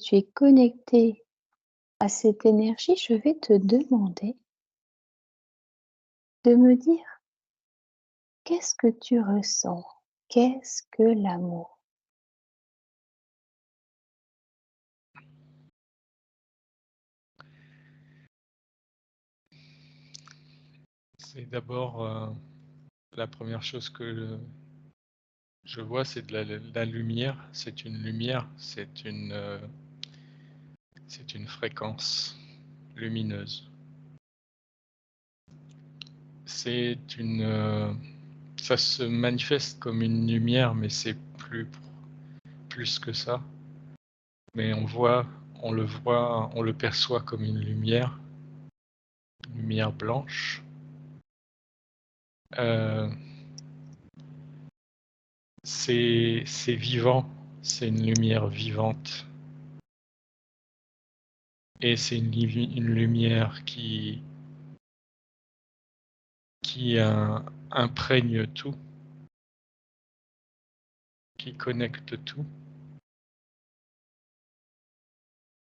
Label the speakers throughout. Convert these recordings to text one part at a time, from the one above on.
Speaker 1: tu es connecté à cette énergie, je vais te demander de me dire qu'est-ce que tu ressens? Qu'est-ce que l'amour?
Speaker 2: C'est d'abord la première chose que je vois, c'est de la lumière. C'est une lumière, c'est une fréquence lumineuse. C'est ça se manifeste comme une lumière, mais c'est plus que ça. Mais on le voit, on le perçoit comme une lumière blanche. C'est vivant, c'est une lumière vivante. Et c'est une lumière qui imprègne tout, qui connecte tout.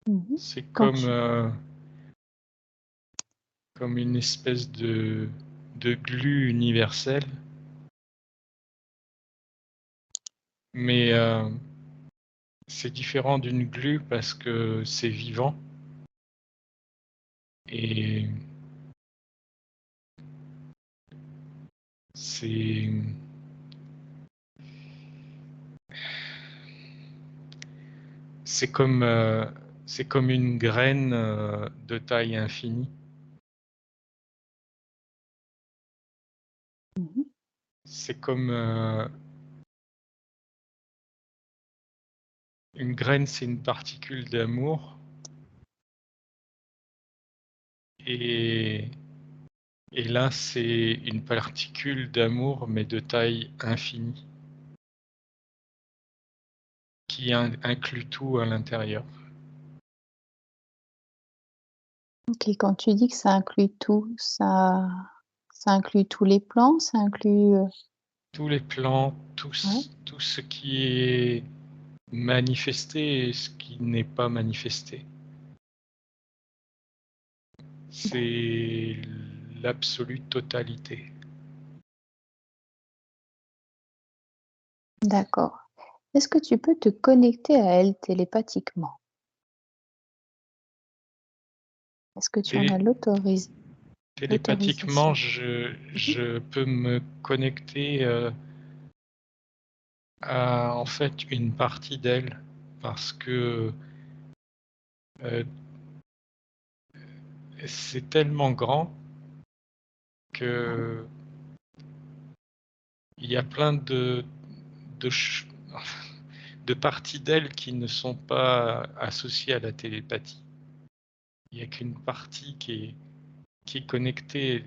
Speaker 1: Mmh.
Speaker 2: C'est
Speaker 1: Quand tu
Speaker 2: comme une espèce de glue universelle, mais c'est différent d'une glue parce que c'est vivant et c'est c'est comme c'est comme une graine de taille infinie.
Speaker 1: Mmh.
Speaker 2: C'est comme une graine, c'est une particule d'amour et Et là, c'est une particule d'amour, mais de taille infinie, qui inclut tout à l'intérieur.
Speaker 1: OK, quand tu dis que ça inclut tout, ça inclut tous les plans, ça inclut,
Speaker 2: Tous les plans,
Speaker 1: ouais,
Speaker 2: tout ce qui est manifesté et ce qui n'est pas manifesté. C'est l'absolue totalité.
Speaker 1: d'accord. Est-ce que tu peux te connecter à elle télépathiquement? Est-ce que tu en as
Speaker 2: Télé Télépathiquement,
Speaker 1: l'autorisation? Mmh.
Speaker 2: je peux me connecter à en fait une partie d'elle parce que euh, c'est tellement grand
Speaker 1: Ouais,
Speaker 2: que il y a plein de, ch- de parties d'elle qui ne sont pas associées à la télépathie. Il n'y a qu'une partie qui est connectée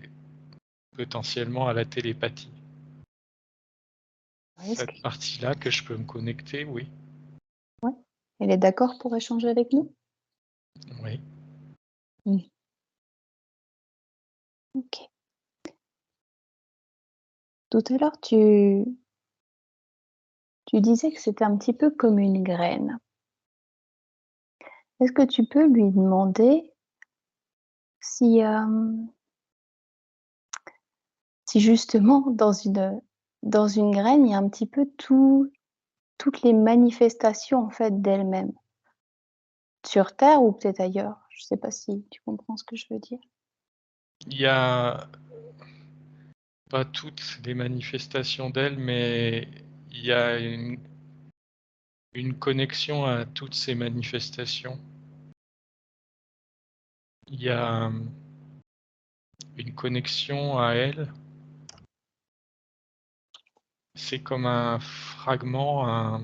Speaker 2: potentiellement à la télépathie.
Speaker 1: ouais, est-ce que
Speaker 2: Cette partie-là que je peux me connecter, oui.
Speaker 1: ouais, elle est d'accord pour échanger avec nous?
Speaker 2: Oui.
Speaker 1: Mmh, OK. Tout à l'heure, tu disais que c'était un petit peu comme une graine. Est-ce que tu peux lui demander si, si justement dans une graine, il y a un petit peu toutes les manifestations, en fait, d'elle-même? Sur terre ou peut-être ailleurs? Je sais pas si tu comprends ce que je veux dire?
Speaker 2: Il y a pas toutes les manifestations d'elle, mais il y a une connexion à toutes ces manifestations. Il y a une connexion à elle. C'est comme un fragment,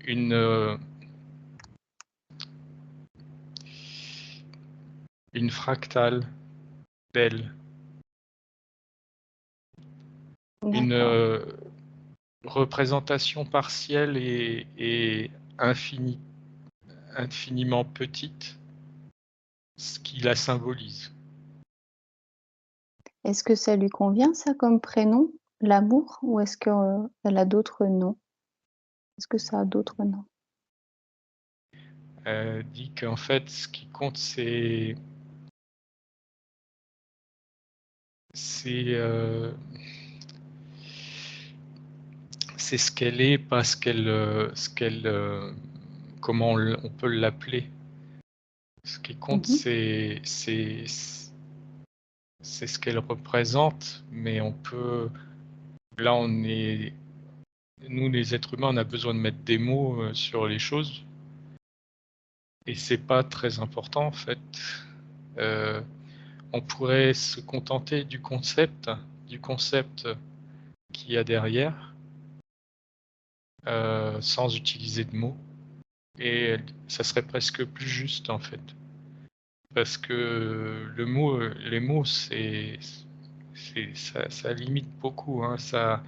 Speaker 2: une, euh, une fractale d'elle, une
Speaker 1: D'accord.
Speaker 2: représentation partielle et infiniment petite, ce qui la symbolise.
Speaker 1: Est-ce que ça lui convient ça comme prénom, l'amour, ou est-ce que, elle a d'autres noms? Est-ce que ça a d'autres noms?
Speaker 2: Dit qu'en fait, ce qui compte, c'est, c'est ce qu'elle est, pas comment on peut l'appeler. Ce qui compte,
Speaker 1: Mmh.
Speaker 2: c'est ce qu'elle représente, mais là, nous, les êtres humains, on a besoin de mettre des mots sur les choses, et c'est pas très important en fait. Euh, on pourrait se contenter du concept qu'il y a derrière, sans utiliser de mots, et ça serait presque plus juste en fait. Parce que les mots, ça limite beaucoup, hein, ça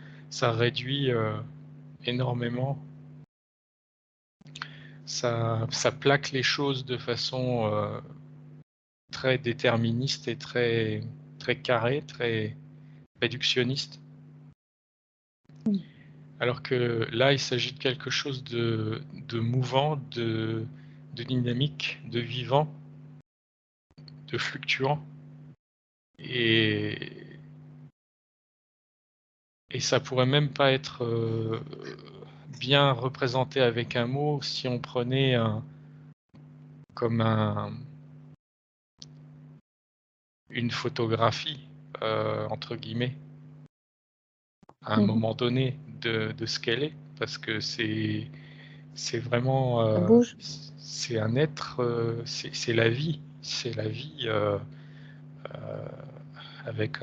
Speaker 2: réduit énormément, ça plaque les choses de façon très déterministe et très, très carrée, très réductionniste.
Speaker 1: Mmh.
Speaker 2: Alors que là, il s'agit de quelque chose de mouvant, de dynamique, de vivant, de fluctuant. Et, et ça pourrait même pas être bien représenté avec un mot si on prenait comme une photographie, entre guillemets, à un
Speaker 1: Mmh.
Speaker 2: moment donné de ce qu'elle est. Parce que c'est vraiment,
Speaker 1: Ça bouge?
Speaker 2: c'est un être, c'est la vie. C'est la vie avec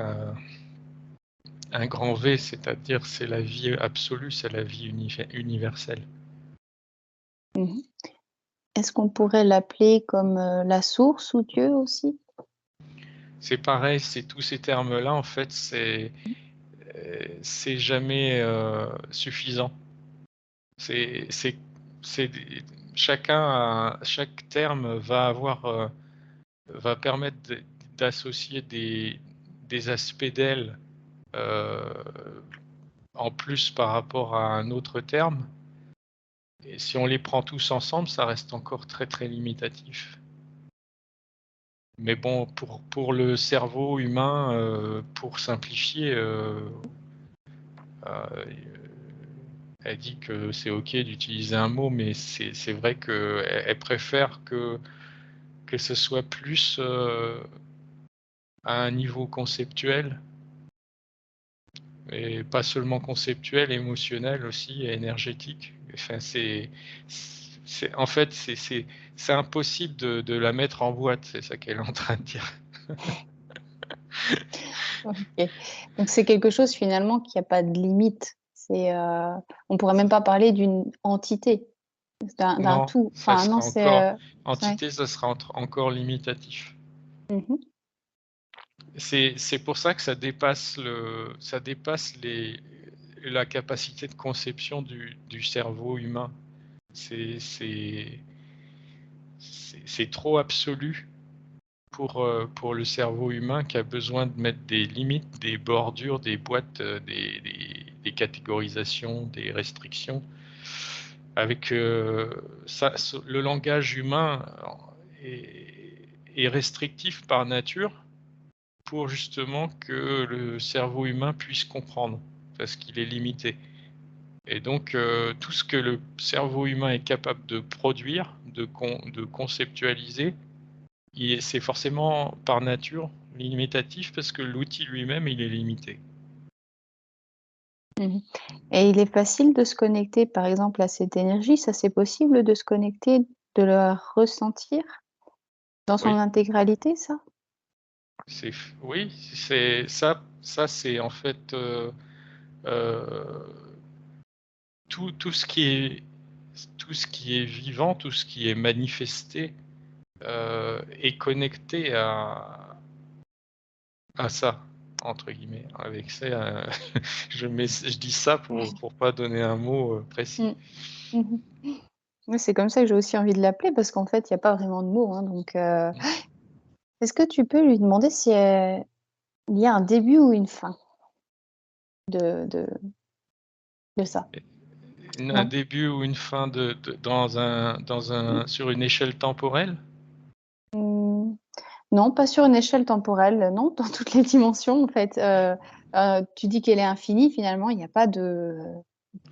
Speaker 2: un grand V, c'est-à-dire c'est la vie absolue, c'est la vie universelle.
Speaker 1: Mmh. Est-ce qu'on pourrait l'appeler comme, la source ou Dieu aussi?
Speaker 2: C'est pareil, c'est tous ces termes-là, en fait, c'est jamais suffisant. C'est, c'est, c'est chaque terme va permettre d'associer des aspects d'elle euh, en plus par rapport à un autre terme. Et si on les prend tous ensemble, ça reste encore très très limitatif. Mais bon, pour le cerveau humain, pour simplifier, euh, elle dit que c'est ok d'utiliser un mot, mais c'est vrai qu'elle préfère que ce soit plus à un niveau conceptuel, et pas seulement conceptuel, émotionnel aussi, et énergétique. Enfin, en fait, c'est impossible de la mettre en boîte, c'est ça qu'elle est en train de dire.
Speaker 1: OK. Donc c'est quelque chose finalement qui a pas de limite. On pourrait même pas parler d'une entité, d'un
Speaker 2: Non,
Speaker 1: tout.
Speaker 2: ça
Speaker 1: Enfin non,
Speaker 2: sera encore
Speaker 1: ouais.
Speaker 2: entité, ça sera encore limitatif.
Speaker 1: Mmh.
Speaker 2: C'est pour ça que ça dépasse la capacité de conception du cerveau humain. C'est c'est c'est trop absolu pour le cerveau humain, qui a besoin de mettre des limites, des bordures, des boîtes, des catégorisations, des restrictions. Avec le langage humain est restrictif par nature, pour justement que le cerveau humain puisse comprendre, parce qu'il est limité. Et donc, tout ce que le cerveau humain est capable de produire, de conceptualiser, c'est forcément par nature limitatif, parce que l'outil lui-même, il est limité.
Speaker 1: Mmh. Et il est facile de se connecter, par exemple, à cette énergie? Ça, c'est possible de se connecter, de la ressentir dans son
Speaker 2: Oui,
Speaker 1: intégralité, ça?
Speaker 2: oui, c'est ça, c'est en fait euh, tout ce qui est vivant, tout ce qui est manifesté est connecté à ça, entre guillemets. Avec ça, je dis ça pour pas donner un mot précis.
Speaker 1: Mmh. Mmh. Oui, c'est comme ça que j'ai aussi envie de l'appeler parce qu'en fait, il y a pas vraiment de mots, hein, donc est-ce que tu peux lui demander si, il y a un début ou une fin de de ça?
Speaker 2: un début ou une fin sur une échelle temporelle?
Speaker 1: Non, pas sur une échelle temporelle, non, dans toutes les dimensions en fait. Tu dis qu'elle est infinie, finalement, il n'y a pas de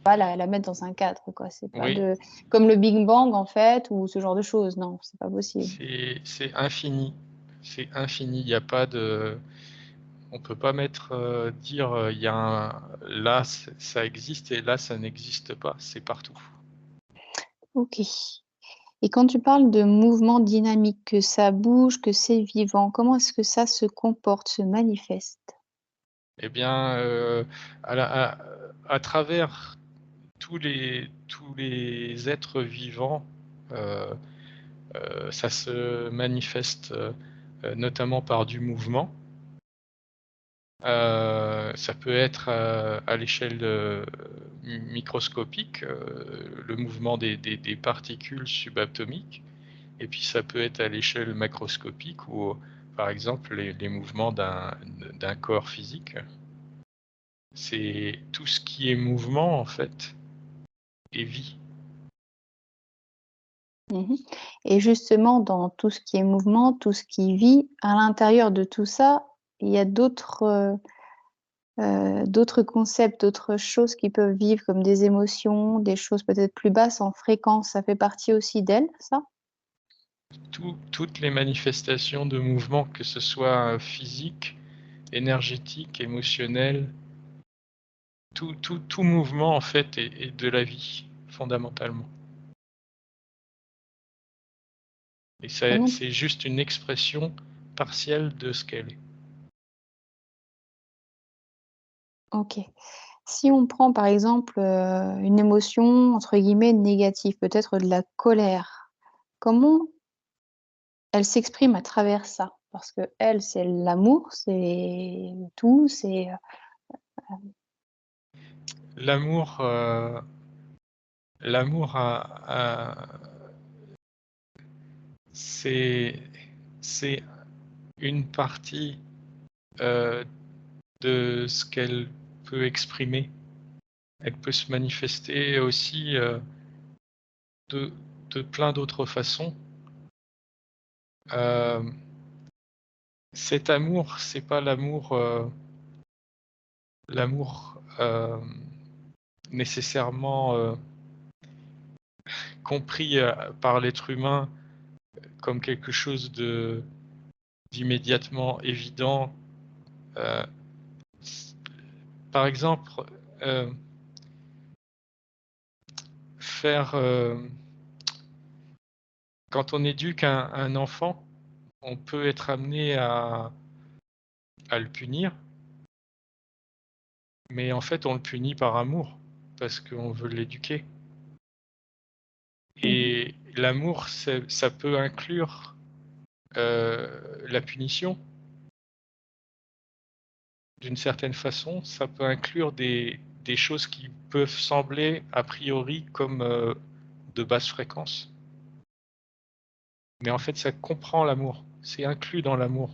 Speaker 1: pas la mettre dans un cadre, quoi. C'est pas
Speaker 2: Oui,
Speaker 1: de comme le Big Bang en fait ou ce genre de choses. Non, c'est pas possible.
Speaker 2: c'est infini. C'est infini. Il n'y a pas de. On peut pas dire il y a là ça existe et là ça n'existe pas. C'est partout.
Speaker 1: OK. Et quand tu parles de mouvement dynamique, que ça bouge, que c'est vivant, comment est-ce que ça se comporte, se manifeste?
Speaker 2: Eh bien, à travers tous les êtres vivants, euh, ça se manifeste notamment par du mouvement. Ça peut être à l'échelle microscopique, le mouvement des particules subatomiques, et puis ça peut être à l'échelle macroscopique ou, par exemple, les mouvements d'un corps physique. C'est tout ce qui est mouvement, en fait, et vie.
Speaker 1: Mmh. Et justement, dans tout ce qui est mouvement, tout ce qui vit, à l'intérieur de tout ça, il y a d'autres concepts, d'autres choses qui peuvent vivre comme des émotions, des choses peut-être plus basses en fréquence, ça fait partie aussi d'elles, ça?
Speaker 2: Toutes les manifestations de mouvement, que ce soit physique, énergétique, émotionnel, tout mouvement, en fait, est de la vie, fondamentalement. Et
Speaker 1: Maintenant
Speaker 2: c'est juste une expression partielle de ce qu'elle est.
Speaker 1: OK. Si on prend par exemple, une émotion entre guillemets «négative», peut-être de la colère, comment elle s'exprime à travers ça? Parce qu'elle, c'est l'amour, c'est tout, c'est,
Speaker 2: L'amour, l'amour c'est c'est une partie, heu, de ce qu'elle peut exprimer. Elle peut se manifester aussi, de plein d'autres façons. Hem, Cet amour, c'est pas l'amour, nécessairement, compris, par l'être humain comme quelque chose d'immédiatement évident. Heu, s Par exemple, heu, faire, quand on éduque un enfant, on peut être amené à le punir, mais en fait, on le punit par amour, parce qu'on veut l'éduquer.
Speaker 1: mmh
Speaker 2: Et l'amour, ça peut inclure, la punition. D'une certaine façon, ça peut inclure des choses qui peuvent sembler a priori comme, de basse fréquence. Mais en fait, ça comprend l'amour, c'est inclus dans l'amour.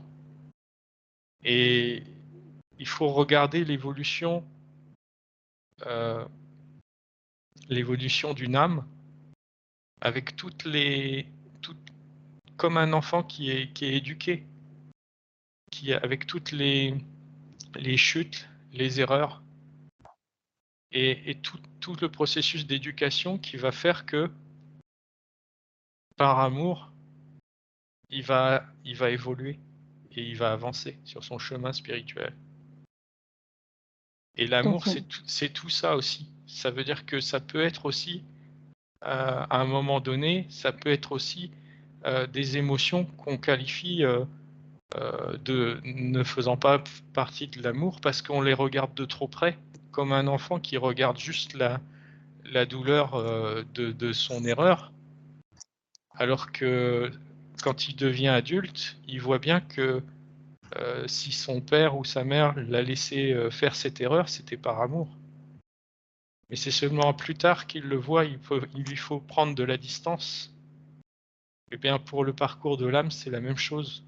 Speaker 2: Et il faut regarder heu, l'évolution d'une âme avec toutes comme un enfant qui est éduqué, avec toutes les chutes, les erreurs et tout le processus d'éducation qui va faire que, par amour, il va évoluer et il va avancer sur son chemin spirituel. Et l'amour,
Speaker 1: Donc
Speaker 2: c'est tout ça aussi. Ça veut dire que ça peut être aussi, à un moment donné, ça peut être aussi, des émotions qu'on qualifie, de ne faisant pas partie de l'amour parce qu'on les regarde de trop près, comme un enfant qui regarde juste la douleur, de son erreur, alors que quand il devient adulte, il voit bien que, si son père ou sa mère l'a laissé, faire cette erreur, c'était par amour. Mais c'est seulement plus tard qu'il le voit, il lui faut prendre de la distance. Et bien, pour le parcours de l'âme, c'est la même chose.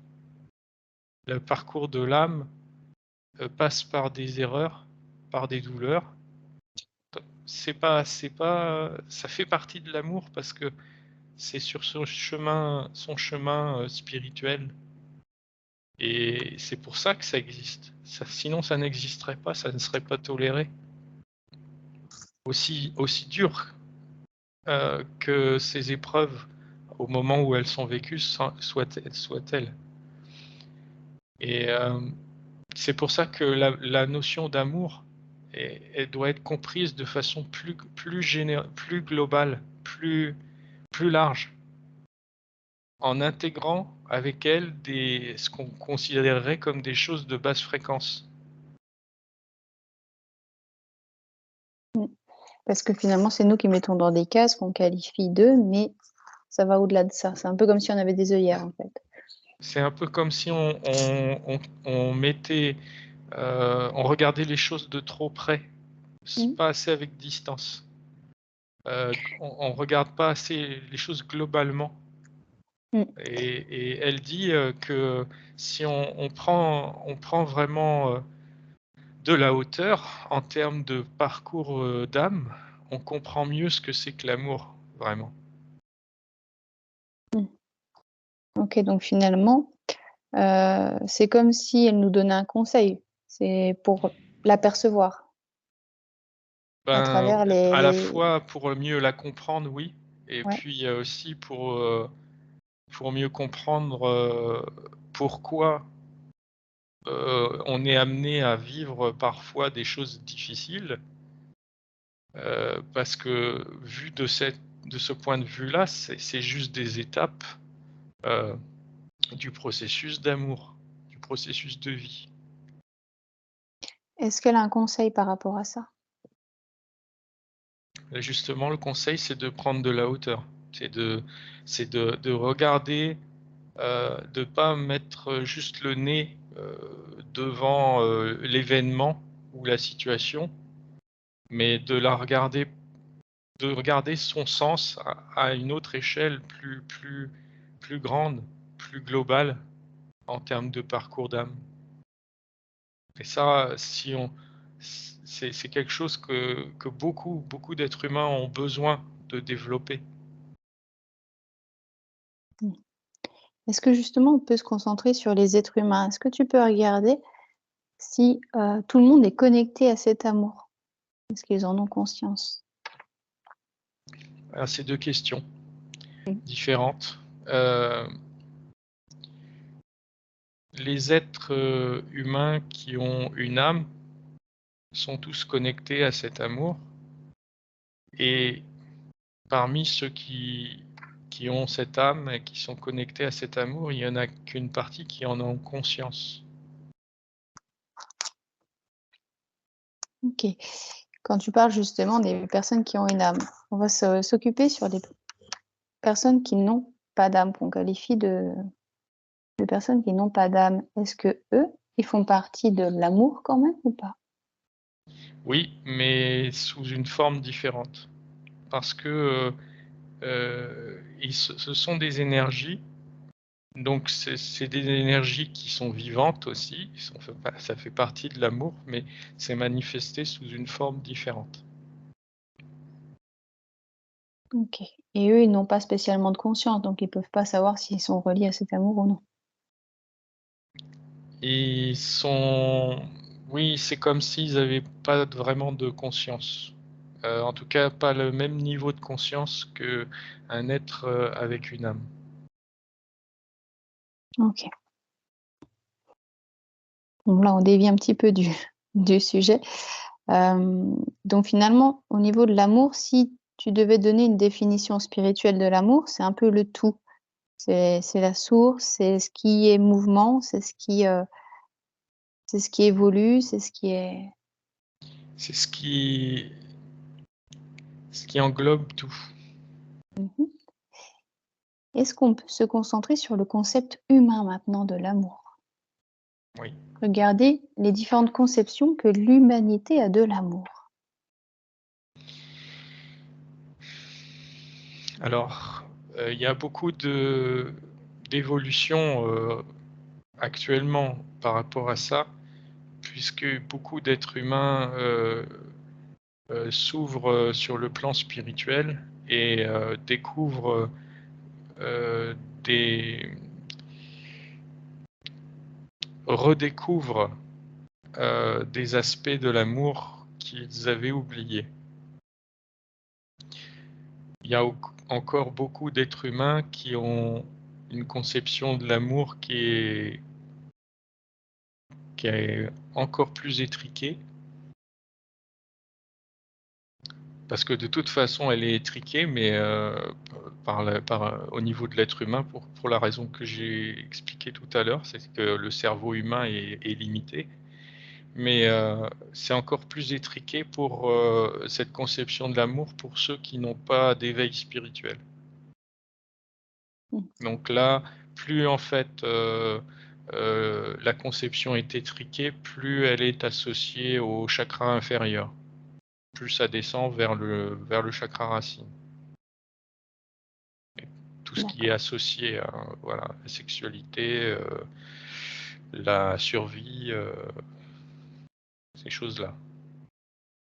Speaker 2: Le parcours de l'âme, passe par des erreurs, par des douleurs, ça fait partie de l'amour parce que c'est sur son chemin spirituel. Et c'est pour ça que ça existe. Sinon, ça n'existerait pas, ça ne serait pas toléré. Aussi dur que ces épreuves, au moment où elles sont vécues, soient-elles. Et c'est pour ça que la notion d'amour, elle doit être comprise de façon plus globale, plus large, en intégrant avec elle ce qu'on considérerait comme des choses de basse fréquence.
Speaker 1: Mmh. Parce que finalement, c'est nous qui mettons dans des cases qu'on qualifie d'eux, mais ça va au-delà de ça. C'est un peu comme si on avait des œillères, en fait.
Speaker 2: C'est un peu comme si on mettait, on regardait les choses de trop près,
Speaker 1: Mmh.
Speaker 2: pas assez avec distance. On regarde pas assez les choses globalement.
Speaker 1: Mmh.
Speaker 2: Et elle dit que si on prend vraiment de la hauteur en termes de parcours d'âme, on comprend mieux ce que c'est que l'amour, vraiment.
Speaker 1: Mmh. OK, donc finalement, c'est comme si elle nous donnait un conseil. C'est pour l'apercevoir à
Speaker 2: Ben,
Speaker 1: travers
Speaker 2: à la
Speaker 1: les
Speaker 2: fois pour mieux la comprendre, oui, et
Speaker 1: ouais.
Speaker 2: puis aussi pour mieux comprendre pourquoi on est amené à vivre parfois des choses difficiles. Parce que vu de ce point de vue-là, c'est juste des étapes, heu, du processus d'amour, du processus de vie.
Speaker 1: Est-ce qu'elle a un conseil par rapport à ça?
Speaker 2: Et justement, le conseil, c'est de prendre de la hauteur. C'est de regarder, de pas mettre juste le nez, devant, l'événement ou la situation, mais de regarder son sens à une autre échelle plus grande, plus globale en termes de parcours d'âme. Et ça, si on c'est quelque chose que beaucoup d'êtres humains ont besoin de développer.
Speaker 1: Mmh. Est-ce que justement on peut se concentrer sur les êtres humains? Est-ce que tu peux regarder si, tout le monde est connecté à cet amour? Est-ce qu'ils en ont conscience?
Speaker 2: Alors, c'est 2 questions
Speaker 1: Mmh.
Speaker 2: différentes. Les êtres, humains qui ont une âme sont tous connectés à cet amour, et parmi ceux qui ont cette âme et qui sont connectés à cet amour, il y en a qu'une partie qui en ont conscience.
Speaker 1: OK. Quand tu parles justement des personnes qui ont une âme, on va s'occuper sur les personnes qui n'ont pas d'âme, qu'on qualifie de personnes qui n'ont pas d'âme. Est-ce que eux, ils font partie de l'amour quand même ou pas?
Speaker 2: Oui, mais sous une forme différente. Parce que, ce sont des énergies, donc c'est des énergies qui sont vivantes aussi, ça fait partie de l'amour, mais c'est manifesté sous une forme différente.
Speaker 1: OK, et eux, ils n'ont pas spécialement de conscience, donc ils peuvent pas savoir s'ils sont reliés à cet amour ou non?
Speaker 2: Ils sont Oui, c'est comme s'ils n'avaient pas vraiment de conscience. En tout cas, pas le même niveau de conscience qu'un être, avec une âme.
Speaker 1: OK. Bon là, on dévie un petit peu du du sujet. Donc finalement, au niveau de l'amour, si tu devais donner une définition spirituelle de l'amour, c'est un peu le tout. C'est la source, c'est ce qui est mouvement, c'est ce qui évolue, c'est ce qui est
Speaker 2: C'est ce qui englobe tout.
Speaker 1: mmh. Est-ce qu'on peut se concentrer sur le concept humain maintenant de l'amour?
Speaker 2: Oui.
Speaker 1: Regarder les différentes conceptions que l'humanité a de l'amour.
Speaker 2: Alors, il y a beaucoup d'évolutions, actuellement par rapport à ça, puisque beaucoup d'êtres humains, s'ouvre sur le plan spirituel et découvre redécouvre des aspects de l'amour qu'ils avaient oubliés. Il y a encore beaucoup d'êtres humains qui ont une conception de l'amour qui est encore plus étriquée, parce que de toute façon elle est étriquée, mais au niveau de l'être humain, pour la raison que j'ai expliquée tout à l'heure, c'est que le cerveau humain est limité. Mais c'est encore plus étriqué pour cette conception de l'amour pour ceux qui n'ont pas d'éveil spirituel.
Speaker 1: Mmh.
Speaker 2: Donc là, plus en fait la conception est étriquée, plus elle est associée au chakra inférieur. Plus ça descend vers le chakra racine. Et tout ce qui est
Speaker 1: D'accord.
Speaker 2: associé à voilà, la sexualité, la survie, ces choses-là.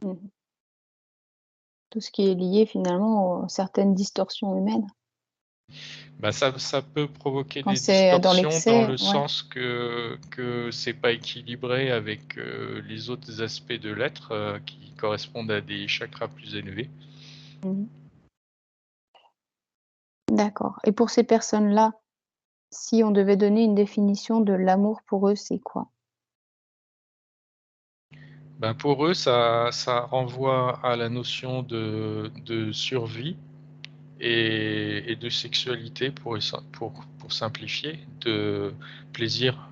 Speaker 1: Mmh. Tout ce qui est lié finalement aux certaines distorsions humaines.
Speaker 2: Bah, ça peut provoquer
Speaker 1: Quand
Speaker 2: des
Speaker 1: c'est dans
Speaker 2: distorsions dans
Speaker 1: l'excès,
Speaker 2: le
Speaker 1: ouais.
Speaker 2: sens que c'est pas équilibré avec, les autres aspects de l'être, qui correspondent à des chakras plus élevés.
Speaker 1: Mmh. D'accord, et pour ces personnes-là, si on devait donner une définition de l'amour pour eux, c'est quoi?
Speaker 2: Ben, pour eux, ça renvoie à la notion de survie et de sexualité pour simplifier, de plaisir,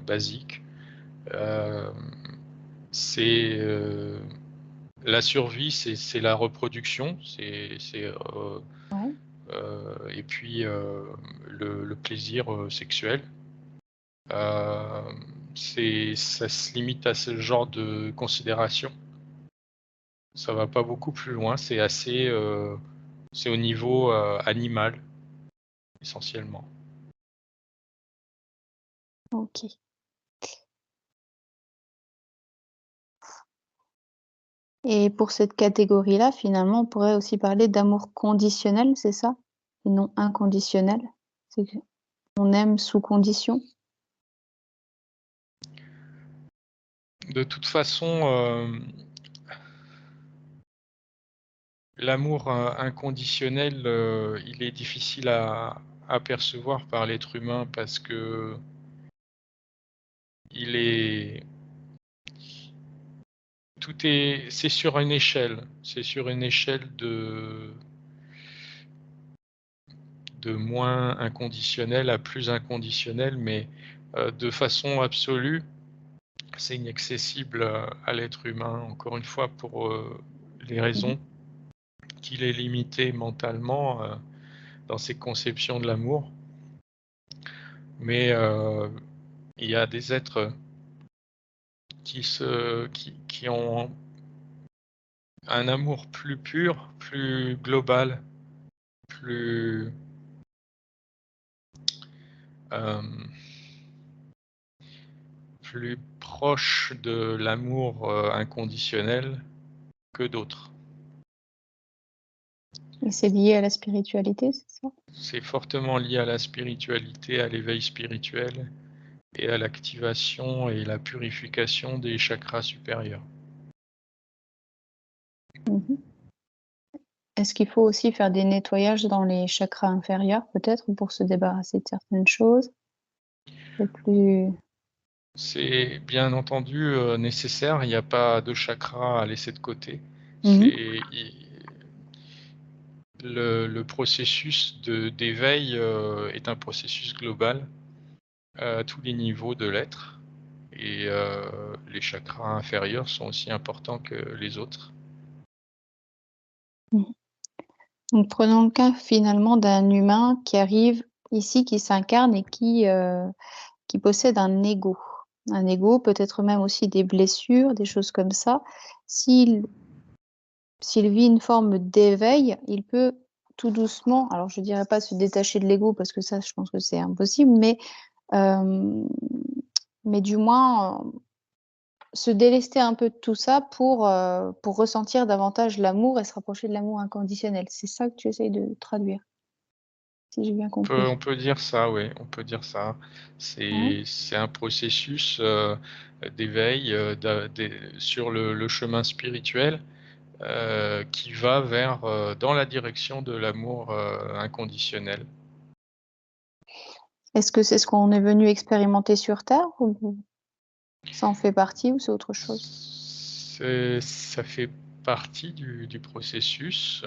Speaker 2: basique. Hem, c'est, la survie, c'est la reproduction,
Speaker 1: Ouais.
Speaker 2: et puis, le plaisir, sexuel. Ça se limite à ce genre de considération. Ça va pas beaucoup plus loin, c'est au niveau, animal, essentiellement.
Speaker 1: OK, et pour cette catégorie-là, finalement, on pourrait aussi parler d'amour conditionnel, c'est ça? Et non inconditionnel? C'est qu'on aime sous condition?
Speaker 2: De toute façon, l'amour, inconditionnel, il est difficile à percevoir par l'être humain parce que il est c'est sur une échelle. C'est sur une échelle de moins inconditionnel à plus inconditionnel, mais de façon absolue, c'est inaccessible, à l'être humain, encore une fois pour, les
Speaker 1: Mmh.
Speaker 2: raisons qu'il est limité mentalement, dans ses conceptions de l'amour. Mais il y a des êtres qui ont un amour plus pur, plus global, plus, hem, plus proche de l'amour, inconditionnel que d'autres.
Speaker 1: Et c'est lié à la spiritualité, c'est ça?
Speaker 2: C'est fortement lié à la spiritualité, à l'éveil spirituel et à l'activation et la purification des chakras supérieurs.
Speaker 1: Mmh. Est-ce qu'il faut aussi faire des nettoyages dans les chakras inférieurs peut-être pour se débarrasser de certaines choses? C'est plus
Speaker 2: C'est bien entendu, nécessaire, il n'y a pas de chakra à laisser de côté.
Speaker 1: mmh.
Speaker 2: C'est i le processus d'éveil, est un processus global à tous les niveaux de l'être et les chakras inférieurs sont aussi importants que les autres.
Speaker 1: Mmh. Donc prenons le cas finalement d'un humain qui arrive ici, qui s'incarne et qui possède un ego. Un ego, peut-être même aussi des blessures, des choses comme ça. S'il s'il vit une forme d'éveil, il peut tout doucement, alors je dirais pas se détacher de l'ego parce que ça, je pense que c'est impossible, hem, mais du moins, se délester un peu de tout ça pour ressentir davantage l'amour et se rapprocher de l'amour inconditionnel. C'est ça que tu essayes de traduire, si j'ai bien
Speaker 2: On
Speaker 1: compris?
Speaker 2: peut dire ça, oui, on peut dire ça.
Speaker 1: Ouais.
Speaker 2: C'est un processus, d'éveil, sur le chemin spirituel, qui va vers, dans la direction de l'amour, inconditionnel.
Speaker 1: Est-ce que c'est ce qu'on est venu expérimenter sur Terre ou ça en fait partie ou c'est autre chose?
Speaker 2: Ça fait partie du processus,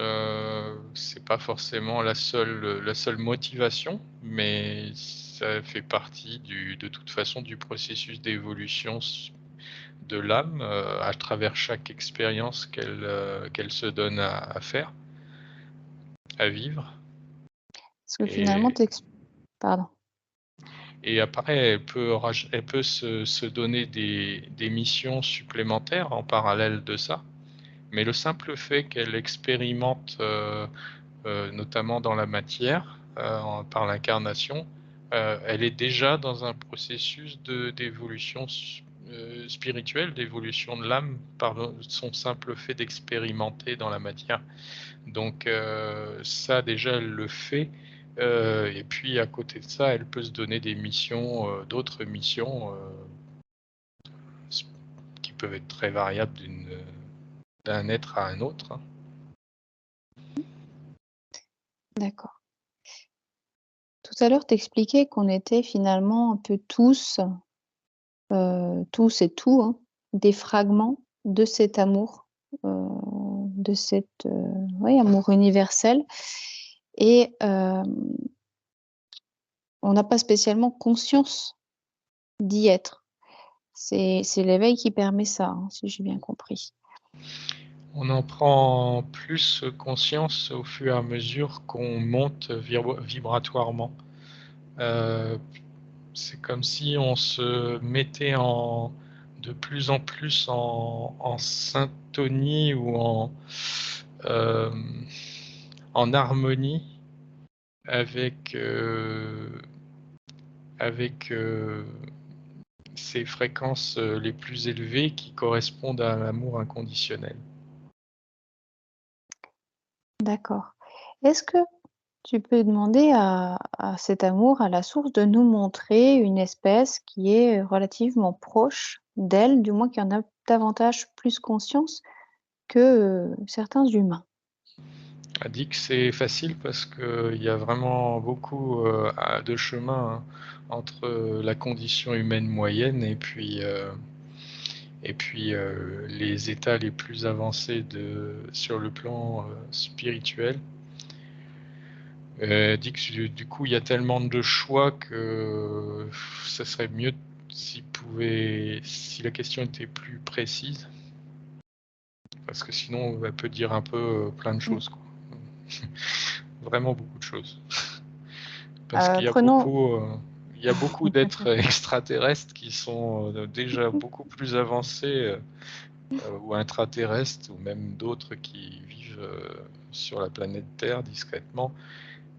Speaker 2: c'est pas forcément la seule motivation, mais ça fait partie de toute façon du processus d'évolution de l'âme, à travers chaque expérience qu'elle se donne à faire, à vivre.
Speaker 1: Parce que finalement
Speaker 2: et
Speaker 1: tu pardon.
Speaker 2: et après elle peut se donner des missions supplémentaires en parallèle de ça. Mais le simple fait qu'elle expérimente, notamment dans la matière, par l'incarnation, elle est déjà dans un processus d'évolution spirituelle, d'évolution de l'âme par son simple fait d'expérimenter dans la matière. Donc ça déjà elle le fait, et puis à côté de ça, elle peut se donner des missions, d'autres missions, s qui peuvent être très variables d'un être à un autre, hein.
Speaker 1: D'accord. Tout à l'heure, tu expliquais qu'on était finalement un peu tous et tout, hein, des fragments de cet amour, de cet, ouais, amour universel et on n'a pas spécialement conscience d'y être. C'est l'éveil qui permet ça, hein, si j'ai bien compris.
Speaker 2: On en prend plus conscience au fur et à mesure qu'on monte vibratoirement. Heu, c'est comme si on se mettait de plus en plus en syntonie ou hem, en harmonie avec, avec, ces fréquences, les plus élevées qui correspondent à l'amour inconditionnel.
Speaker 1: D'accord. Est-ce que tu peux demander à cet amour, à la source, de nous montrer une espèce qui est relativement proche d'elle, du moins qui en a davantage plus conscience que, certains humains?
Speaker 2: Elle dit que c'est facile parce qu'il y a vraiment beaucoup, de chemin, hein, entre, la condition humaine moyenne et puis, les états les plus avancés sur le plan, spirituel. Elle dit que du coup, il y a tellement de choix que ça serait mieux si la question était plus précise, parce que sinon elle peut dire un peu, plein de
Speaker 1: Mmh.
Speaker 2: choses, quoi. Vraiment beaucoup de choses. Parce qu'il y a
Speaker 1: Prenons
Speaker 2: il y a beaucoup d'êtres extraterrestres qui sont, déjà beaucoup plus avancés, ou intraterrestres ou même d'autres qui vivent, sur la planète Terre discrètement,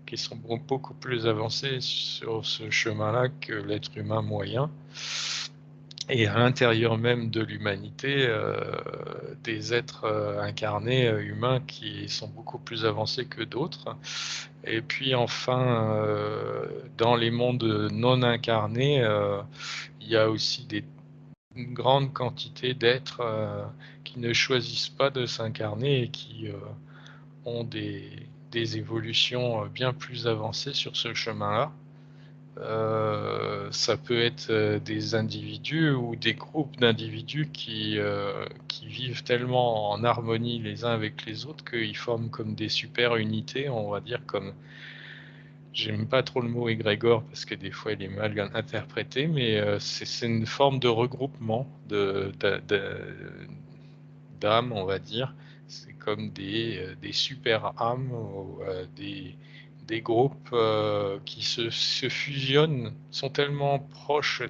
Speaker 2: qui sont beaucoup plus avancés sur ce chemin-là que l'être humain moyen. Et à l'intérieur même de l'humanité, des êtres, incarnés, humains qui sont beaucoup plus avancés que d'autres. Et puis enfin, dans les mondes non incarnés, il y a aussi une grande quantité d'êtres, qui ne choisissent pas de s'incarner et qui, ont des évolutions, bien plus avancées sur ce chemin-là. Ça peut être, des individus ou des groupes d'individus qui vivent tellement en harmonie les uns avec les autres qu'ils forment comme des super unités, on va dire, comme j'aime pas trop le mot égrégore parce que des fois il est mal interprété, mais, c'est une forme de regroupement d'âmes, on va dire. C'est comme des super âmes ou, des groupes, qui se fusionnent, sont tellement proches, heu,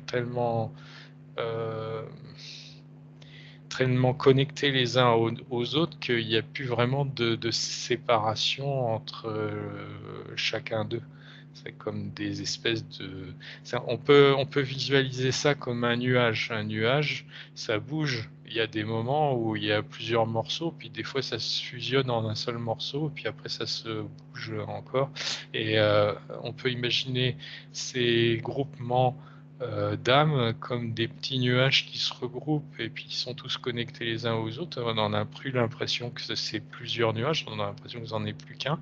Speaker 2: tellement connectés les uns aux autres qu'il n'y a plus vraiment de séparation entre, chacun d'eux. C'est comme des espèces de... On peut visualiser ça comme un nuage. Un nuage, ça bouge. Il y a des moments où il y a plusieurs morceaux, puis des fois ça se fusionne en un seul morceau, puis après ça se bouge encore. Et on peut imaginer ces groupements d'âmes comme des petits nuages qui se regroupent et puis qui sont tous connectés les uns aux autres. On n'en a plus l'impression que c'est plusieurs nuages, on a l'impression que vous n'en est plus qu'un.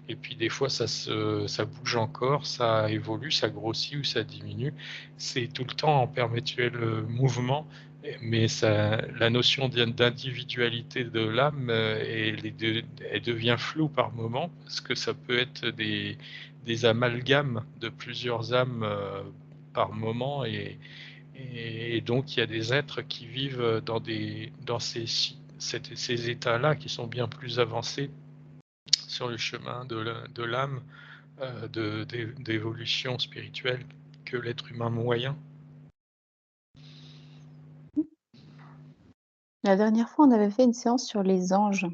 Speaker 2: Et puis des fois ça bouge encore, ça évolue, ça grossit ou ça diminue. C'est tout le temps en perpétuel mouvement, mais la notion d'individualité de l'âme, elle devient floue par moment, parce que ça peut être des amalgames de plusieurs âmes par moment, et donc il y a des êtres qui vivent dans ces états-là qui sont bien plus avancés sur le chemin de l'âme, d'évolution spirituelle que l'être humain moyen.
Speaker 1: La dernière fois, on avait fait une séance sur les anges.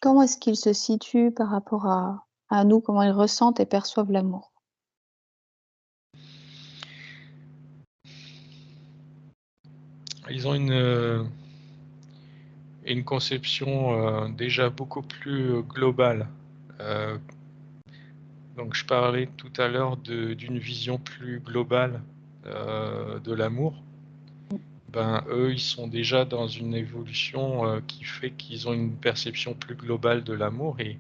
Speaker 1: Comment est-ce qu'ils se situent par rapport à nous? Comment ils ressentent et perçoivent l'amour?
Speaker 2: Ils ont une conception déjà beaucoup plus globale. Donc je parlais tout à l'heure d'une vision plus globale de l'amour. Ben, eux, ils sont déjà dans une évolution qui fait qu'ils ont une perception plus globale de l'amour, et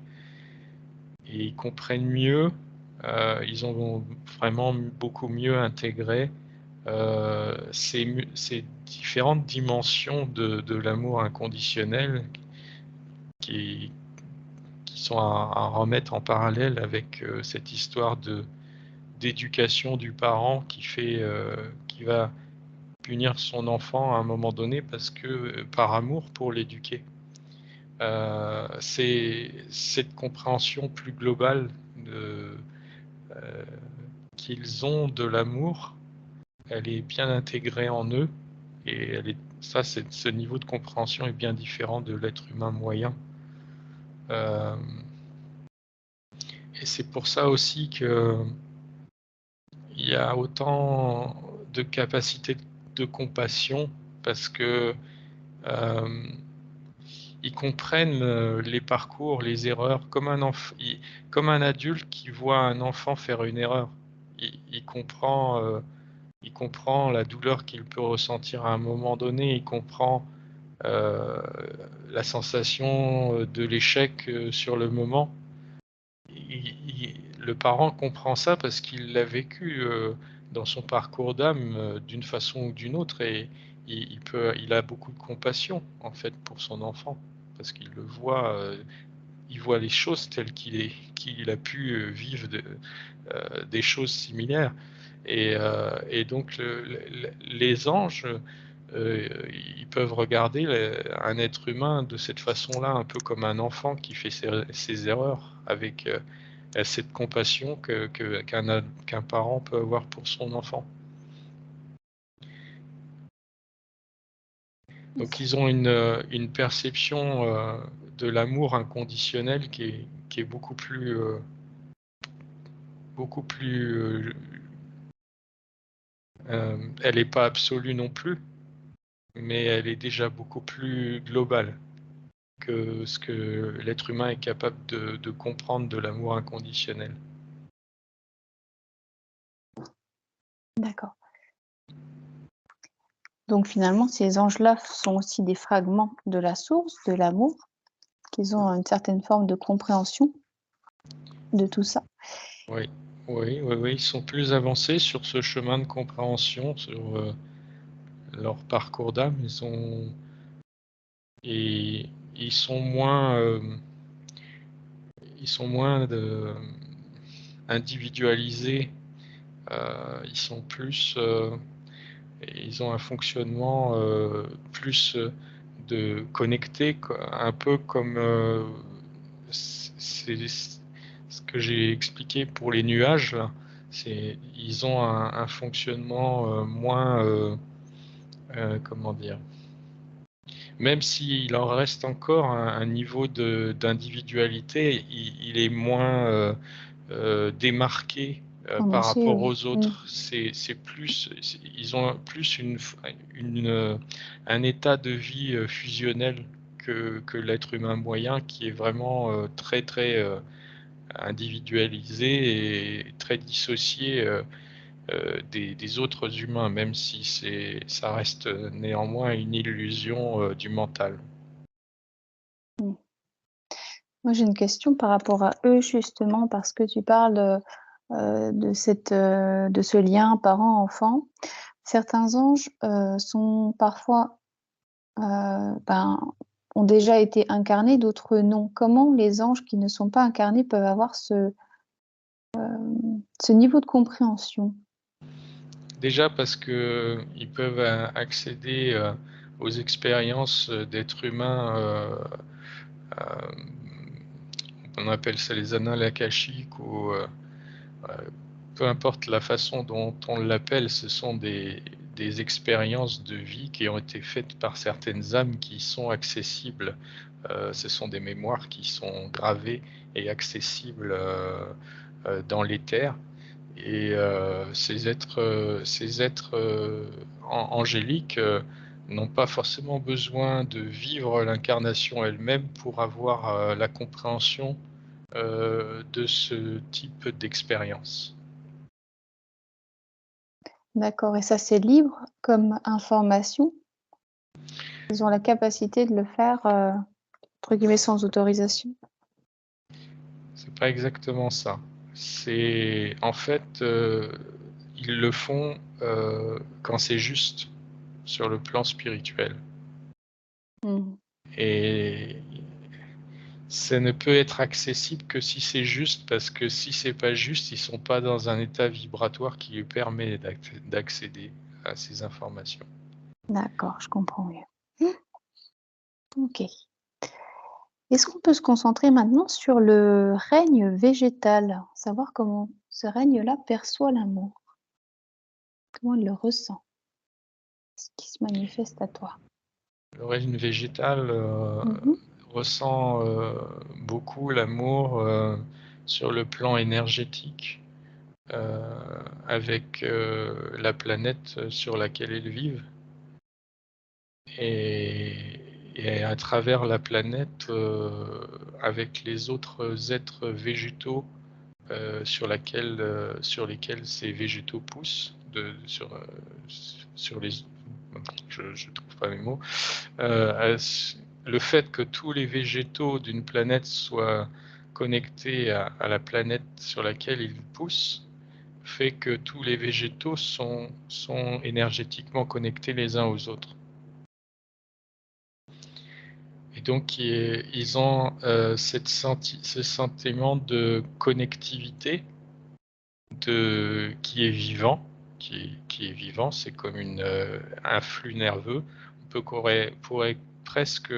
Speaker 2: ils comprennent mieux, ils ont vraiment beaucoup mieux intégré ces différentes dimensions de l'amour inconditionnel qui sont à remettre en parallèle avec cette histoire d'éducation du parent qui va punir son enfant à un moment donné parce que par amour pour l'éduquer. C'est cette compréhension plus globale qu'ils ont de l'amour, elle est bien intégrée en eux, et ce niveau de compréhension est bien différent de l'être humain moyen. Et c'est pour ça aussi que il y a autant de capacité de compassion, parce que ils comprennent les parcours, les erreurs, comme un adulte qui voit un enfant faire une erreur. Il comprend la douleur qu'il peut ressentir à un moment donné, il comprend la sensation de l'échec sur le moment. Le parent comprend ça parce qu'il l'a vécu dans son parcours d'âme d'une façon ou d'une autre, et il a beaucoup de compassion en fait pour son enfant parce qu'il le voit, il voit les choses telles qu'il a pu vivre des choses similaires, et donc les anges, ils peuvent regarder un être humain de cette façon-là, un peu comme un enfant qui fait ses erreurs, avec cette compassion qu'un parent peut avoir pour son enfant. Donc ils ont une perception de l'amour inconditionnel qui est beaucoup plus elle n'est pas absolue non plus, mais elle est déjà beaucoup plus globale que ce que l'être humain est capable de comprendre de l'amour inconditionnel.
Speaker 1: D'accord. Donc finalement, ces anges-là sont aussi des fragments de la source, de l'amour, qu'ils ont une certaine forme de compréhension de tout ça.
Speaker 2: Oui, ils sont plus avancés sur ce chemin de compréhension, sur leur parcours d'âme. Ils sont moins individualisés. Ils sont plus, ils ont un fonctionnement plus de connecté, un peu comme c'est ce que j'ai expliqué pour les nuages. Là. Ils ont un fonctionnement moins, comment dire, même s'il en reste encore un niveau d'individualité, il est moins démarqué
Speaker 1: moi
Speaker 2: par
Speaker 1: aussi,
Speaker 2: rapport
Speaker 1: oui.
Speaker 2: aux autres. Ils ont plus un état de vie fusionnel que l'être humain moyen, qui est vraiment très très individualisé et très dissocié des autres humains, même si ça reste néanmoins une illusion du mental.
Speaker 1: Mmh. Moi, j'ai une question par rapport à eux, justement, parce que tu parles, de ce lien parent-enfant. Certains anges, sont parfois, ben, ont déjà été incarnés, d'autres non. Comment les anges qui ne sont pas incarnés peuvent avoir ce niveau de compréhension?
Speaker 2: Déjà parce que ils peuvent accéder aux expériences d'êtres humains, on appelle ça les annales akashiques ou peu importe la façon dont on l'appelle, ce sont des expériences de vie qui ont été faites par certaines âmes qui sont accessibles. Ce sont des mémoires qui sont gravées et accessibles dans l'éther. Et ces êtres angéliques n'ont pas forcément besoin de vivre l'incarnation elle-même pour avoir la compréhension de ce type d'expérience.
Speaker 1: D'accord, et ça, c'est libre comme information? Ils ont la capacité de le faire, entre guillemets «sans autorisation»?
Speaker 2: C'est pas exactement ça. C'est en fait, ils le font quand c'est juste sur le plan spirituel.
Speaker 1: Mmh.
Speaker 2: Et ça ne peut être accessible que si c'est juste, parce que si c'est pas juste, ils sont pas dans un état vibratoire qui lui permet d'accéder à ces informations.
Speaker 1: D'accord, je comprends mieux. OK. Est-ce qu'on peut se concentrer maintenant sur le règne végétal? Savoir comment ce règne-là perçoit l'amour? Comment il le ressent? Ce qui se manifeste à toi?
Speaker 2: Le règne végétal
Speaker 1: Mmh.
Speaker 2: ressent beaucoup l'amour sur le plan énergétique, avec la planète sur laquelle ils vivent. Et à travers la planète, avec les autres êtres végétaux sur lesquels ces végétaux poussent, sur les, je trouve pas mes mots. Le fait que tous les végétaux d'une planète soient connectés à la planète sur laquelle ils poussent fait que tous les végétaux sont énergétiquement connectés les uns aux autres. Et donc, ils ont ce sentiment de connectivité qui est vivant, qui est vivant, c'est comme un flux nerveux. Pourrait presque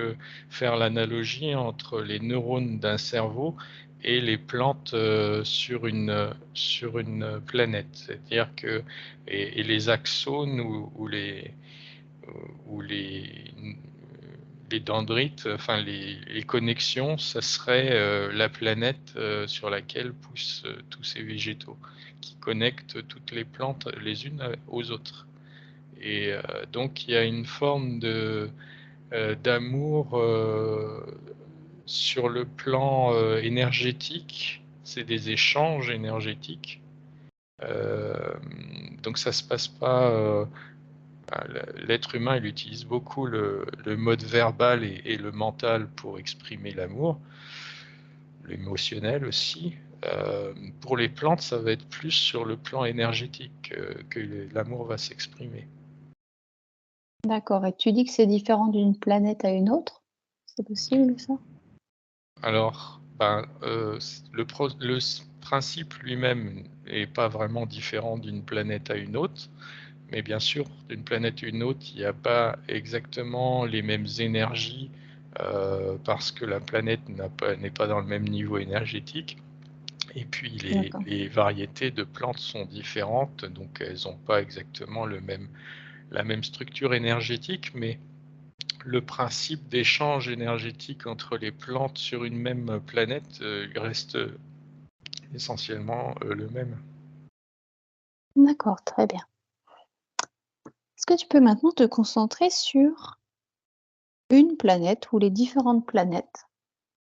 Speaker 2: faire l'analogie entre les neurones d'un cerveau et les plantes sur une planète. C'est-à-dire que, et les axones ou les dendrites, enfin les connexions, ça serait la planète sur laquelle poussent tous ces végétaux, qui connectent toutes les plantes les unes aux autres. Et donc il y a une forme d'amour sur le plan énergétique, c'est des échanges énergétiques. Euh, donc ça se passe pas l'être humain, il utilise beaucoup le mode verbal et le mental pour exprimer l'amour, l'émotionnel aussi. Pour les plantes, ça va être plus sur le plan énergétique que l'amour va s'exprimer.
Speaker 1: D'accord, et tu dis que c'est différent d'une planète à une autre? C'est possible ça?
Speaker 2: Alors, ben, le principe lui-même n'est pas vraiment différent d'une planète à une autre, mais bien sûr, d'une planète à une autre, il n'y a pas exactement les mêmes énergies parce que la planète n'est pas dans le même niveau énergétique. Et puis
Speaker 1: D'accord.
Speaker 2: les variétés de plantes sont différentes, donc elles n'ont pas exactement la même structure énergétique, mais le principe d'échange énergétique entre les plantes sur une même planète reste essentiellement le même.
Speaker 1: D'accord, très bien. Est-ce que tu peux maintenant te concentrer sur une planète ou les différentes planètes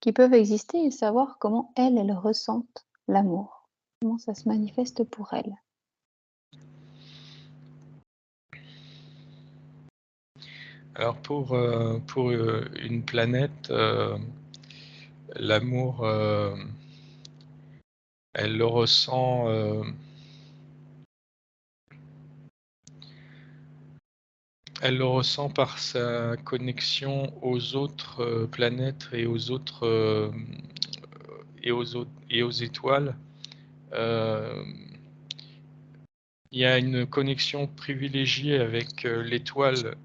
Speaker 1: qui peuvent exister et savoir comment elles ressentent l'amour? Comment ça se manifeste pour elles?
Speaker 2: Alors pour une planète, l'amour, elle le ressent, elle le ressent par sa connexion aux autres planètes et aux autres et aux étoiles. Euh, il y a une connexion privilégiée avec l'étoile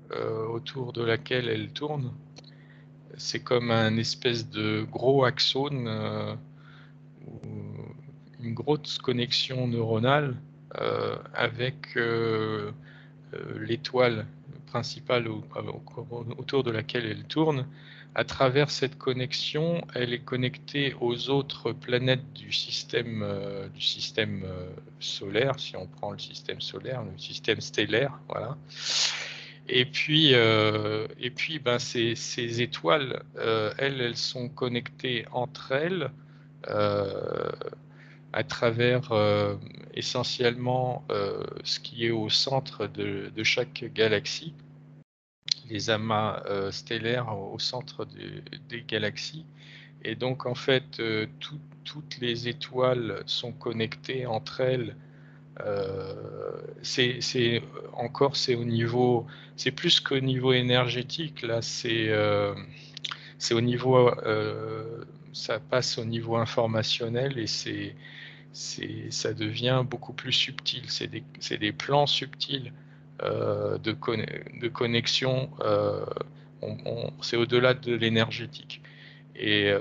Speaker 2: autour de laquelle elle tourne. C'est comme un espèce de gros axone, ou une grosse connexion neuronale avec l'étoile principale autour de laquelle elle tourne. À travers cette connexion, elle est connectée aux autres planètes du système solaire, si on prend le système solaire, le système stellaire, voilà. Et puis ben, ces étoiles, elles sont connectées entre elles à travers essentiellement ce qui est au centre de chaque galaxie, les amas stellaires au centre des galaxies. Et donc en fait, toutes les étoiles sont connectées entre elles. C'est encore, c'est au niveau, c'est plus qu'au niveau énergétique. Là, c'est au niveau, ça passe au niveau informationnel et ça devient beaucoup plus subtil. C'est des plans subtils de connexion. C'est au-delà de l'énergétique. Et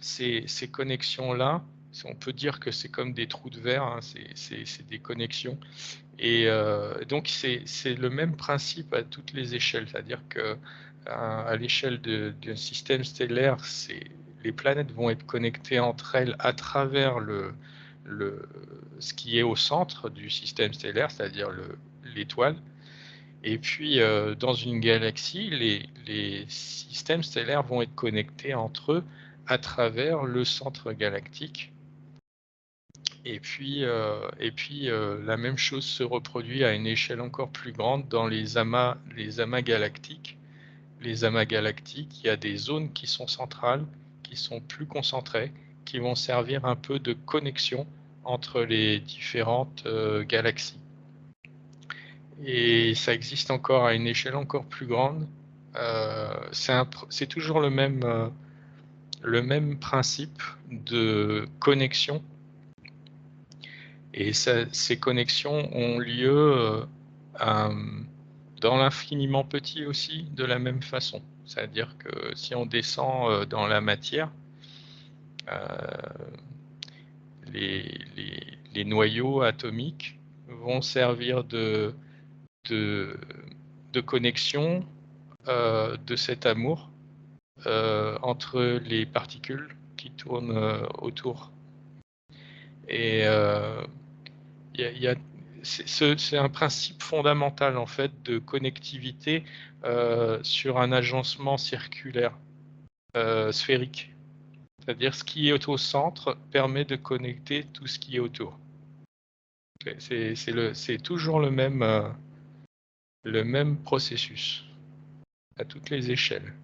Speaker 2: ces connexions-là, on peut dire que c'est comme des trous de verre, hein, c'est des connexions. Et donc c'est le même principe à toutes les échelles, c'est-à-dire que à l'échelle d'un système stellaire, les planètes vont être connectées entre elles à travers ce qui est au centre du système stellaire, c'est-à-dire l'étoile. Et puis dans une galaxie, les systèmes stellaires vont être connectés entre eux à travers le centre galactique. Et puis la même chose se reproduit à une échelle encore plus grande dans les amas galactiques. Les amas galactiques, il y a des zones qui sont centrales, qui sont plus concentrées, qui vont servir un peu de connexion entre les différentes galaxies. Et ça existe encore à une échelle encore plus grande. C'est toujours le même principe de connexion. Et ces connexions ont lieu dans l'infiniment petit aussi, de la même façon. C'est-à-dire que si on descend dans la matière, les noyaux atomiques vont servir de connexion de cet amour entre les particules qui tournent autour. Et c'est un principe fondamental en fait de connectivité sur un agencement circulaire sphérique. C'est-à-dire ce qui est au centre permet de connecter tout ce qui est autour. C'est toujours le même processus à toutes les échelles.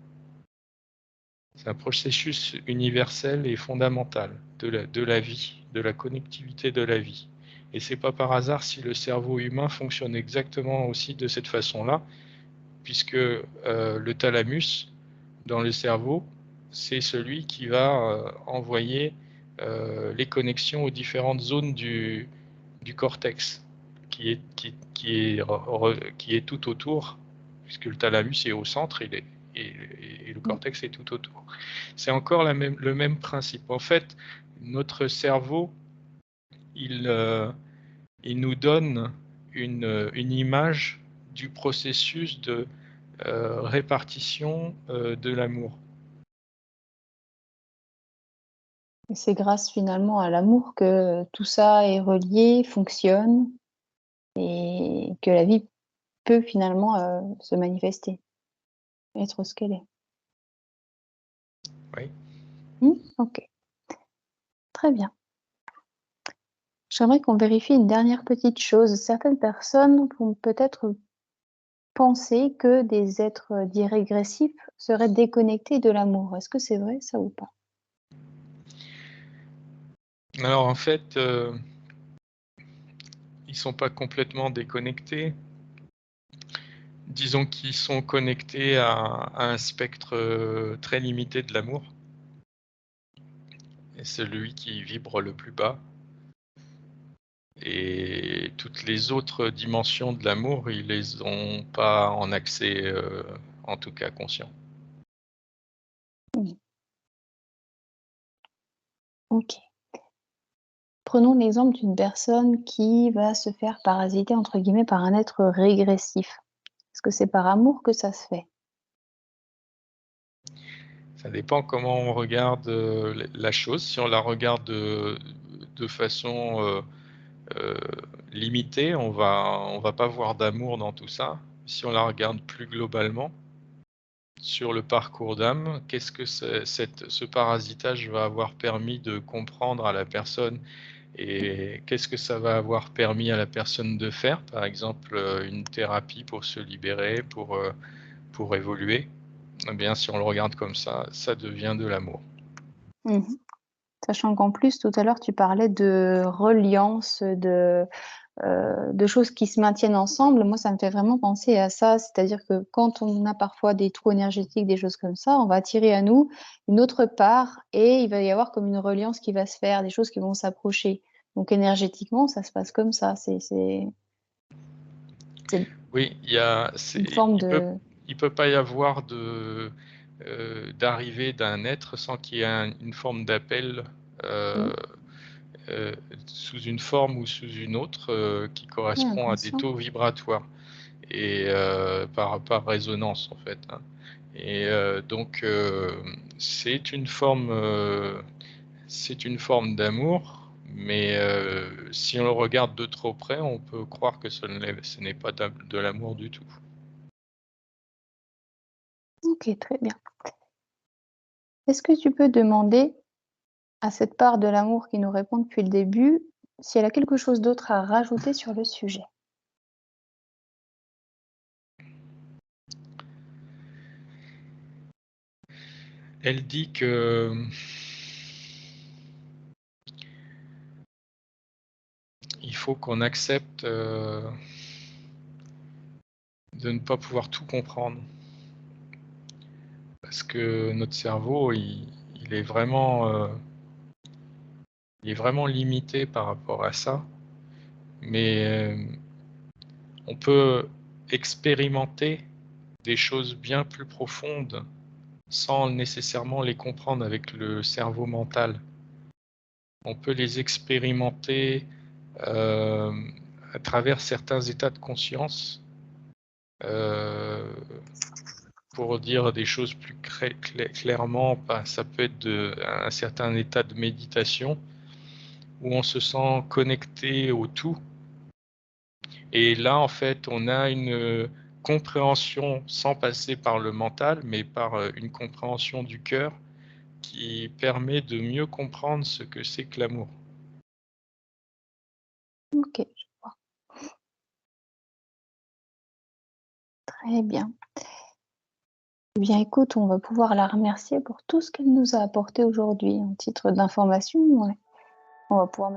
Speaker 2: C'est un processus universel et fondamental de la vie, de la connectivité de la vie. Et c'est pas par hasard si le cerveau humain fonctionne exactement aussi de cette façon-là, puisque le thalamus dans le cerveau, c'est celui qui va envoyer les connexions aux différentes zones du cortex, qui est tout autour, puisque le thalamus est au centre et le cortex est tout autour. C'est encore le même principe. En fait, notre cerveau, il nous donne une image du processus de répartition de l'amour.
Speaker 1: Et c'est grâce finalement à l'amour que tout ça est relié, fonctionne. et que la vie peut finalement, se manifester, être ce qu'elle est.
Speaker 2: Oui.
Speaker 1: OK, très bien. J'aimerais qu'on vérifie une dernière petite chose. Certaines personnes vont peut-être penser que des êtres, dits régressifs seraient déconnectés de l'amour. Est-ce que c'est vrai ça ou pas?
Speaker 2: Alors en fait, ils sont pas complètement déconnectés. Disons qu'ils sont connectés à un spectre, très limité de l'amour et celui qui vibre le plus bas et toutes les autres dimensions de l'amour, ils les ont pas en accès, en tout cas conscient.
Speaker 1: Mmh. OK. Prenons l'exemple d'une personne qui va se faire «parasiter» entre guillemets par un être régressif. Est-ce que c'est par amour que ça se fait?
Speaker 2: Ça dépend comment on regarde, la chose. Si on la regarde, de façon, heu, limitée, on va pas voir d'amour dans tout ça. Si on la regarde plus globalement, sur le parcours d'âme, qu'est-ce que ce parasitage va avoir permis de comprendre à la personne et qu'est-ce que ça va avoir permis à la personne de faire? Par exemple, une thérapie pour se libérer, pour évoluer. Eh bien, si on le regarde comme ça devient de l'amour.
Speaker 1: Mmh. Sachant qu'en plus tout à l'heure tu parlais de reliance, de choses qui se maintiennent ensemble. Moi, ça me fait vraiment penser à ça, c'est-à-dire que quand on a parfois des trous énergétiques, des choses comme ça, on va attirer à nous une autre part et il va y avoir comme une reliance qui va se faire, des choses qui vont s'approcher. Donc énergétiquement, ça se passe comme ça, c'est
Speaker 2: Oui, il y a
Speaker 1: une
Speaker 2: c'est
Speaker 1: forme
Speaker 2: il peut
Speaker 1: de
Speaker 2: il peut pas y avoir d'arrivée d'un être sans qu'il y ait une forme d'appel,
Speaker 1: mmh,
Speaker 2: heu sous une forme ou sous une autre, qui
Speaker 1: oui,
Speaker 2: correspond à des
Speaker 1: inconscient.
Speaker 2: taux vibratoires et par résonance, en fait, hein et donc c'est une forme d'amour, mais si on le regarde de trop près, on peut croire que ce n'est pas de l'amour du tout.
Speaker 1: OK, très bien. Est-ce que tu peux demander à cette part de l'amour qui nous répond depuis le début, si elle a quelque chose d'autre à rajouter sur le sujet?
Speaker 2: Elle dit que, il faut qu'on accepte, de ne pas pouvoir tout comprendre. Parce que notre cerveau, il est vraiment, il est vraiment limité par rapport à ça. Mais, on peut expérimenter des choses bien plus profondes sans nécessairement les comprendre avec le cerveau mental. On peut les expérimenter, à travers certains états de conscience, heu, pour dire des choses plus clairement, bah, ça peut être un certain état de méditation où on se sent connecté au tout et là, en fait, on a une, compréhension sans passer par le mental, mais par, une compréhension du cœur qui permet de mieux comprendre ce que c'est que l'amour.
Speaker 1: OK, je vois. Très bien. Eh bien, écoute, on va pouvoir la remercier pour tout ce qu'elle nous a apporté aujourd'hui en titre d'information, ouais. On va pouvoir